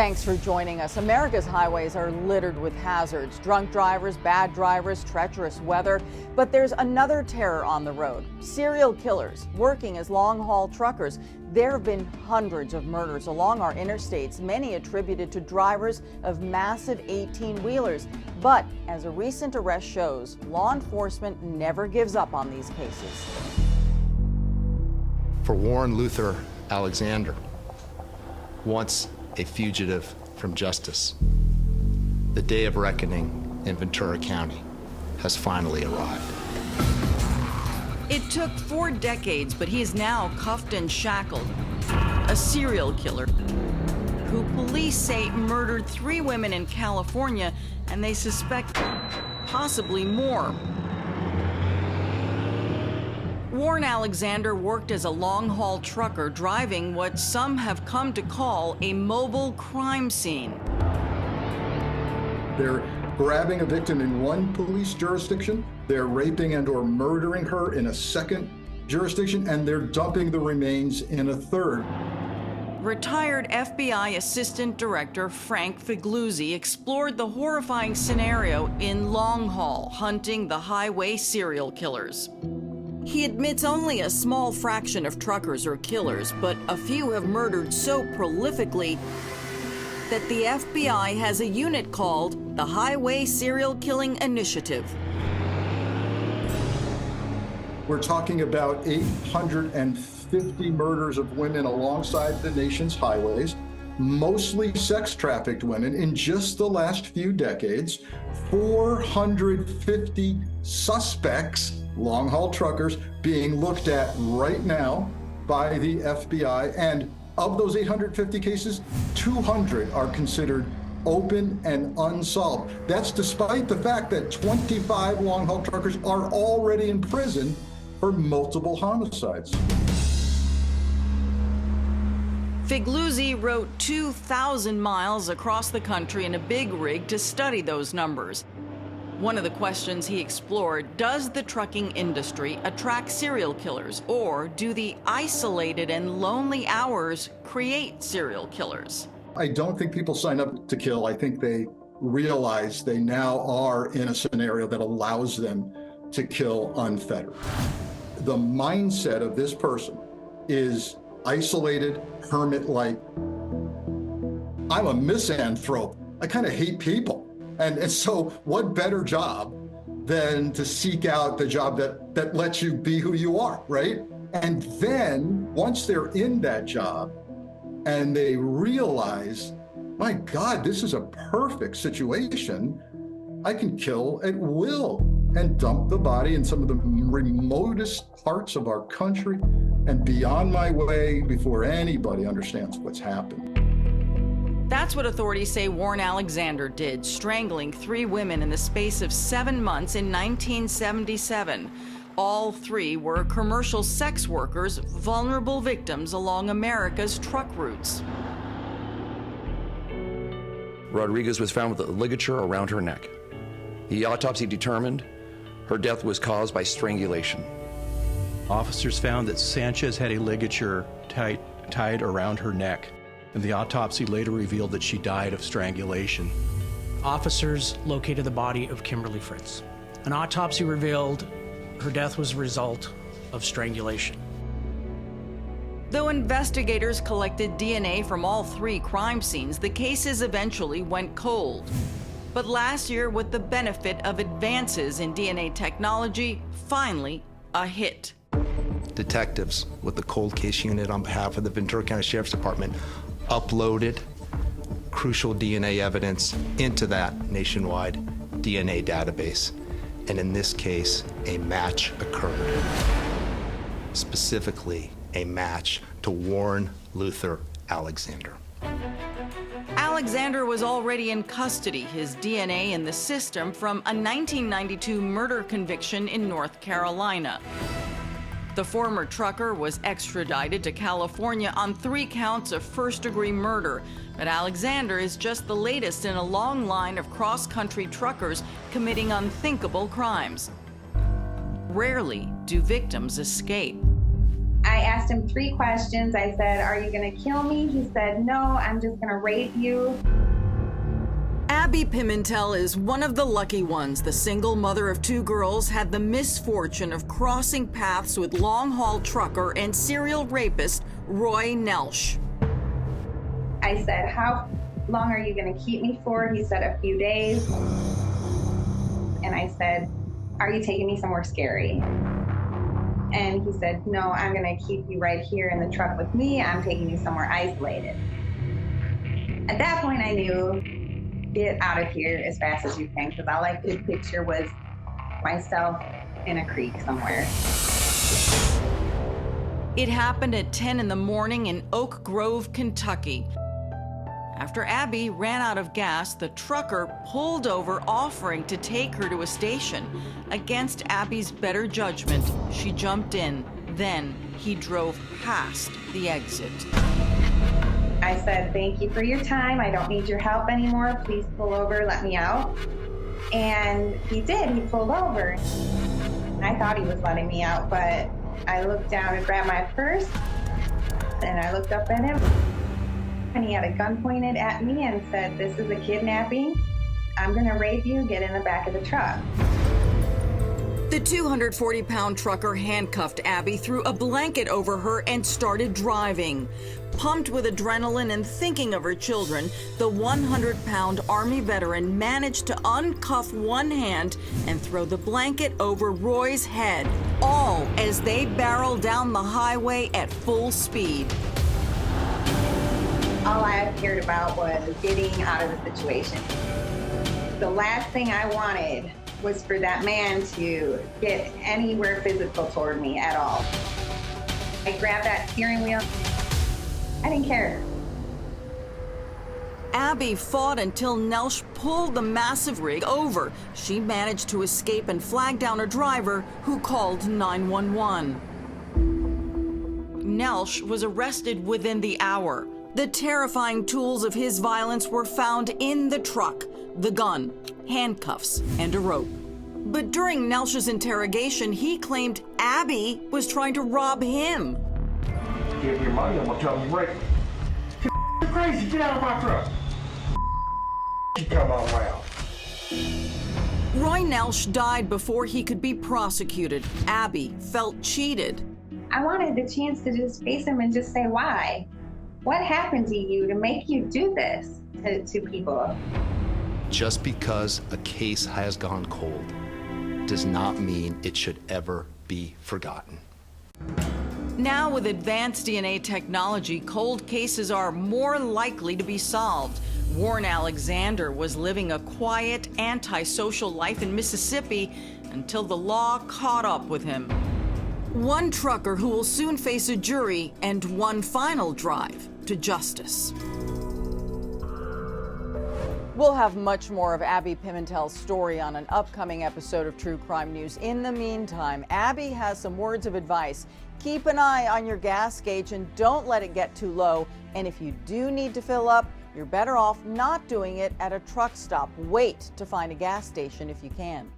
Thanks for joining us. America's highways are littered with hazards. Drunk drivers, bad drivers, treacherous weather. But there's another terror on the road. Serial killers working as long-haul truckers. There have been hundreds of murders along our interstates, many attributed to drivers of massive 18-wheelers. But as a recent arrest shows, law enforcement never gives up on these cases. For Warren Luther Alexander, once a fugitive from justice, the day of reckoning in Ventura County has finally arrived. It took 4 decades, but he is now cuffed and shackled. A serial killer who police say murdered 3 women in California, and they suspect possibly more. Warren Alexander worked as a long-haul trucker, driving what some have come to call a mobile crime scene. They're grabbing a victim in one police jurisdiction, they're raping and or murdering her in a second jurisdiction, and they're dumping the remains in a third. Retired FBI Assistant Director Frank Figliuzzi explored the horrifying scenario in Long Haul, hunting the highway serial killers. He admits only a small fraction of truckers are killers, but a few have murdered so prolifically that the FBI has a unit called the Highway Serial Killing Initiative. We're talking about 850 murders of women alongside the nation's highways, mostly sex-trafficked women in just the last few decades, 450 suspects, long-haul truckers, being looked at right now by the FBI, and of those 850 cases, 200 are considered open and unsolved. That's despite the fact that 25 long-haul truckers are already in prison for multiple homicides. Figliuzzi wrote 2,000 miles across the country in a big rig to study those numbers. One of the questions he explored: does the trucking industry attract serial killers, or do the isolated and lonely hours create serial killers? I don't think people sign up to kill. I think they realize they now are in a scenario that allows them to kill unfettered. The mindset of this person is isolated, hermit-like. I'm a misanthrope. I kind of hate people. And so what better job than to seek out the job that lets you be who you are, right? And then once they're in that job and they realize, my God, this is a perfect situation, I can kill at will and dump the body in some of the remotest parts of our country and be on my way before anybody understands what's happened. That's what authorities say Warren Alexander did, strangling 3 women in the space of 7 months in 1977. All 3 were commercial sex workers, vulnerable victims along America's truck routes. Rodriguez was found with a ligature around her neck. The autopsy determined her death was caused by strangulation. Officers found that Sanchez had a ligature tied around her neck, and the autopsy later revealed that she died of strangulation. Officers located the body of Kimberly Fritz. An autopsy revealed her death was a result of strangulation. Though investigators collected DNA from all 3 crime scenes, the cases eventually went cold. But last year, with the benefit of advances in DNA technology, finally a hit. Detectives with the cold case unit on behalf of the Ventura County Sheriff's Department uploaded crucial DNA evidence into that nationwide DNA database. And in this case, a match occurred. Specifically, a match to Warren Luther Alexander. Alexander was already in custody, his DNA in the system from a 1992 murder conviction in North Carolina. The former trucker was extradited to California on 3 counts of first-degree murder, but Alexander is just the latest in a long line of cross-country truckers committing unthinkable crimes. Rarely do victims escape. I I asked him 3 questions. I said, "Are you gonna kill me?" He said, "No, I'm just gonna rape you." Abby Pimentel is one of the lucky ones. The single mother of 2 girls had the misfortune of crossing paths with long-haul trucker and serial rapist Roy Nelsh. I said, "How long are you gonna keep me for?" He said, "A few days." And I said, "Are you taking me somewhere scary?" And he said, "No, I'm gonna keep you right here in the truck with me. I'm taking you somewhere isolated." At that point, I knew, get out of here as fast as you can, because all I could picture was myself in a creek somewhere. It happened at 10 in the morning in Oak Grove, Kentucky. After Abby ran out of gas, the trucker pulled over, offering to take her to a station. Against Abby's better judgment, she jumped in. Then he drove past the exit. I said, "Thank you for your time. I don't need your help anymore. Please pull over, let me out." And he did. He pulled over. I thought he was letting me out, but I looked down and grabbed my purse, and I looked up at him, and he had a gun pointed at me and said, "This is a kidnapping. I'm gonna rape you. Get in the back of the truck." The 240-pound trucker handcuffed Abby, threw a blanket over her, and started driving. Pumped with adrenaline and thinking of her children, the 100-pound Army veteran managed to uncuff one hand and throw the blanket over Roy's head, all as they barreled down the highway at full speed. All I cared about was getting out of the situation. The last thing I wanted was for that man to get anywhere physical toward me at all. I grabbed that steering wheel. I didn't care. Abby fought until Nelsh pulled the massive rig over. She managed to escape and flag down a driver who called 911. Nelsh was arrested within the hour. The terrifying tools of his violence were found in the truck: the gun, handcuffs, and a rope. But during Nelsh's interrogation, he claimed Abby was trying to rob him. Give me your money, I'm gonna tell you right. You're crazy, get out of my truck. You come on around. Roy Nelsh died before he could be prosecuted. Abby felt cheated. I wanted the chance to just face him and just say, why? What happened to you to make you do this to people? Just because a case has gone cold does not mean it should ever be forgotten. Now, with advanced DNA technology, cold cases are more likely to be solved. Warren Alexander was living a quiet, antisocial life in Mississippi until the law caught up with him. One trucker who will soon face a jury, and one final drive to justice. We'll have much more of Abby Pimentel's story on an upcoming episode of True Crime News. In the meantime, Abby has some words of advice. Keep an eye on your gas gauge and don't let it get too low. And if you do need to fill up, you're better off not doing it at a truck stop. Wait to find a gas station if you can.